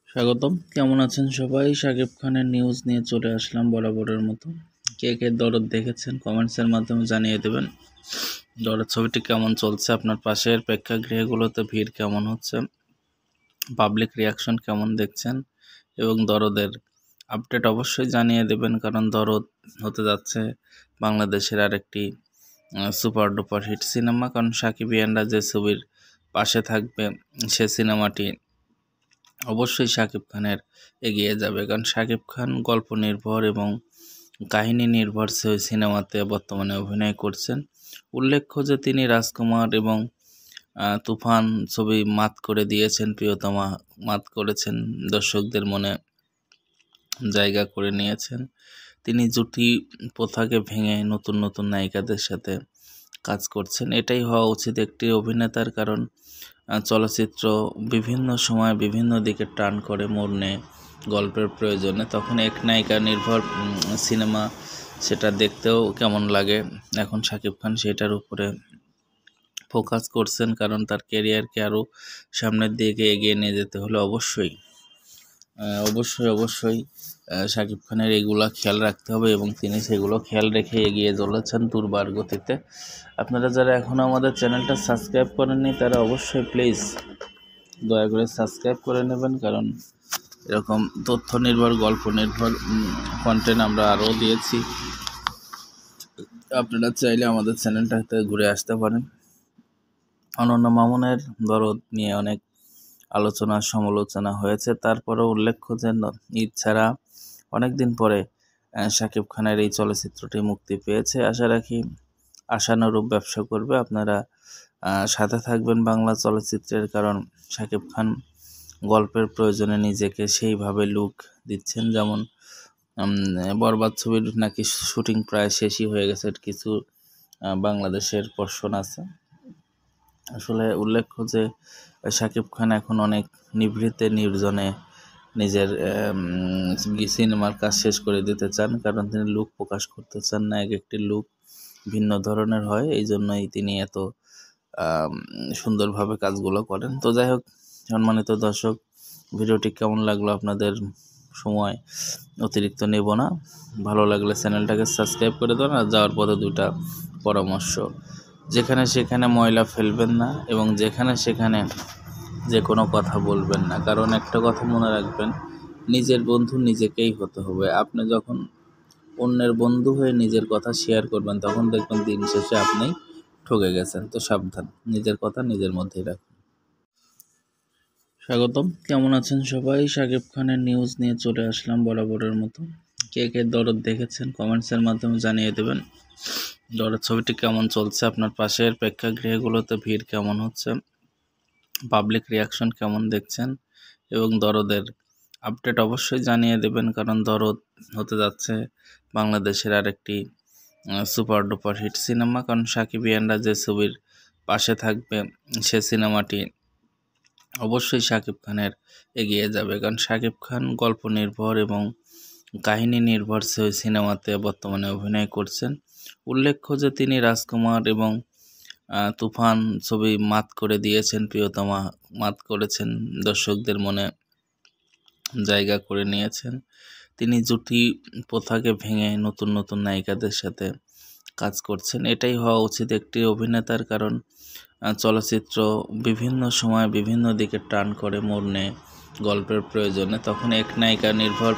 স্বাগতম। কেমন আছেন সবাই? শাকিব খানের নিউজ নিয়ে চলে আসলাম বরাবরের মতো। কে কে দরদ দেখেছেন কমেন্টসের মাধ্যমে জানিয়ে দেবেন। দরদ ছবিটি কেমন চলছে, আপনার পাশের প্রেক্ষাগৃহগুলোতে ভিড় কেমন হচ্ছে, পাবলিক রিয়াকশন কেমন দেখছেন এবং দরদের আপডেট অবশ্যই জানিয়ে দেবেন, কারণ দরদ হতে যাচ্ছে বাংলাদেশের আরেকটি সুপার ডুপার হিট সিনেমা। কারণ সাকিবিয়ানরা যে ছবির পাশে থাকবে সে সিনেমাটি অবশ্যই শাকিব খানের এগিয়ে যাবে, কারণ শাকিব খান গল্প নির্ভর এবং কাহিনী নির্ভর সিনেমাতে বর্তমানে অভিনয় করছেন। উল্লেখ্য যে তিনি রাজকুমার এবং তুফান ছবি মাত করে দিয়েছেন, প্রিয়তমা মাত করেছেন, দর্শকদের মনে জায়গা করে নিয়েছেন। তিনি জুটি প্রথাকে ভেঙে নতুন নতুন নায়িকাদের সাথে কাজ করছেন। এটাই হওয়া উচিত একটি অভিনেতার, কারণ চলচ্চিত্র বিভিন্ন সময় বিভিন্ন দিকে টার্ন করে, মোড় নেয় গল্পের প্রয়োজনে। তখন এক নায়িকা নির্ভর সিনেমা সেটা দেখতেও কেমন লাগে। এখন শাকিব খান সেটার উপরে ফোকাস করছেন, কারণ তার ক্যারিয়ারকে আরও সামনের দিকে এগিয়ে নিয়ে যেতে হলে অবশ্যই শাকিব খানের এগুলা খেয়াল রাখতে হবে এবং তিনি সেগুলো খেয়াল রেখে এগিয়ে চলেছেন দুর্বার গতিতে। আপনারা যারা এখনও আমাদের চ্যানেলটা সাবস্ক্রাইব করেননি তারা অবশ্যই প্লিজ দয়া করে সাবস্ক্রাইব করে নেবেন, কারণ এরকম তথ্য নির্ভর গল্প নির্ভর কন্টেন্ট আমরা আরও দিয়েছি। আপনারা চাইলে আমাদের চ্যানেলটাতে ঘুরে আসতে পারেন। অনন্য মামুনের দরদ নিয়ে অনেক আলোচনা সমালোচনা হয়েছে, তারপরেও উল্লেখ্য যে ঈদ ছাড়া অনেক দিন পরে শাকিব খানের এই চলচ্চিত্রটি মুক্তি পেয়েছে। আশা রাখি আশানুরূপ ব্যবসা করবে। আপনারা সাথে থাকবেন বাংলা চলচ্চিত্রের, কারণ শাকিব খান গল্পের প্রয়োজনে নিজেকে সেইভাবে লুক দিচ্ছেন। যেমন বরবাদ ছবির নাকি শুটিং প্রায় শেষই হয়ে গেছে, কিছু বাংলাদেশের পোর্শন আছে। আসলে উল্লেখ্য যে শাকিব খান এখন অনেক নিভৃতে নির্জনে নিজের সিনেমার কাজ শেষ করে দিতে চান, কারণ তিনি লুক প্রকাশ করতে চান না। এক একটি লুক ভিন্ন ধরনের হয়, এই জন্যই তিনি এত সুন্দরভাবে কাজগুলো করেন। তো যাই হোক, সম্মানিত দর্শক, ভিডিওটি কেমন লাগলো আপনাদের সময় অতিরিক্ত নেব না। ভালো লাগলে চ্যানেলটাকে সাবস্ক্রাইব করে দেন। আর যাওয়ার পথে দুইটা পরামর্শ: যেখানে সেখানে ময়লা ফেলবেন না এবং যেখানে সেখানে যে কোনো কথা বলবেন না, কারণ একটা কথা মনে রাখবেন, নিজের বন্ধু নিজেকেই হতে হবে। আপনি যখন অন্যের বন্ধু হয়ে নিজের কথা শেয়ার করবেন তখন দেখবেন দিন শেষে আপনি ঠকে গেছেন। তো সাবধান, নিজের কথা নিজের মধ্যেই রাখুন। স্বাগতম। কেমন আছেন সবাই? শাকিব খানের নিউজ নিয়ে চলে আসলাম বরাবরের মতো। কে কে দরদ দেখেছেন কমেন্টসের মাধ্যমে জানিয়ে দেবেন। দরদ ছবিটি কেমন চলছে, আপনার পাশের প্রেক্ষাগৃহগুলোতে ভিড় কেমন হচ্ছে, পাবলিক রিয়াকশন কেমন দেখছেন এবং দরদের আপডেট অবশ্যই জানিয়ে দেবেন, কারণ দরদ হতে যাচ্ছে বাংলাদেশের আরেকটি সুপার ডুপার হিট সিনেমা। কারণ সাকিবিয়ানরা যে ছবির পাশে থাকবে সে সিনেমাটি অবশ্যই শাকিব খানের এগিয়ে যাবে, কারণ শাকিব খান গল্প নির্ভর এবং কাহিনী নির্ভর সিনেমাতে বর্তমানে অভিনয় করছেন। উল্লেখ্য যে তিনি রাজকুমার এবং তুফান ছবি মাত করে দিয়েছেন, প্রিয়তমা মাত করেছেন, দর্শকদের মনে জায়গা করে নিয়েছেন। তিনি জুটি প্রথাকে ভেঙে নতুন নতুন নায়িকাদের সাথে কাজ করছেন। এটাই হওয়া উচিত একটি অভিনেতার, কারণ চলচ্চিত্র বিভিন্ন সময় বিভিন্ন দিকে টার্ন করে, মোড় নেয় গল্পের প্রয়োজনে। তখন এক নায়িকা নির্ভর